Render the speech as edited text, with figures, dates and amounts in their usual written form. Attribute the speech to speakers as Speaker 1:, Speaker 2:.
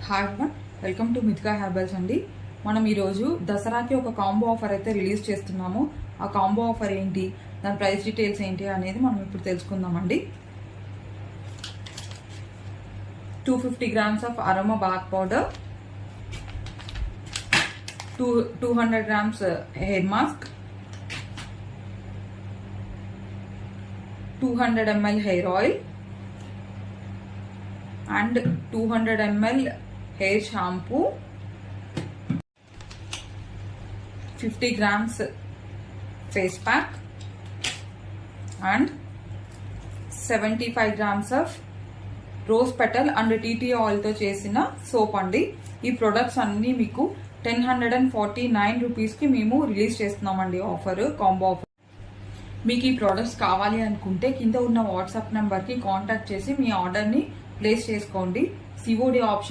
Speaker 1: Hi one, welcome to Mithika Herbals అండి. మనం ఈరోజు దసరాకి ఒక కాంబో ఆఫర్ అయితే రిలీజ్ చేస్తున్నాము. ఆ కాంబో ఆఫర్ ఏంటి, దాని ప్రైస్ డీటెయిల్స్ ఏంటి అనేది మనం ఇప్పుడు తెలుసుకుందామండి. 250 grams of aroma bath powder, 200 grams hair mask, 200 ml hair oil and 200 ml hair shampoo, 50 grams face pack and 75 grams of rose petal and tea oil తో చేసిన సోప్ అండి. ఈ ప్రొడక్ట్స్ అన్ని మీకు 149 రూపీస్ కి మేము రిలీజ్ చేస్తున్నామండి. Offer combo offer. మీకు ఈ ప్రొడక్ట్స్ కావాలి అనుకుంటే కింద ఉన్న వాట్సాప్ నెంబర్ కి కాంటాక్ట్ చేసి మీ ఆర్డర్ ని ప్లేస్ చేసుకోండి. COD option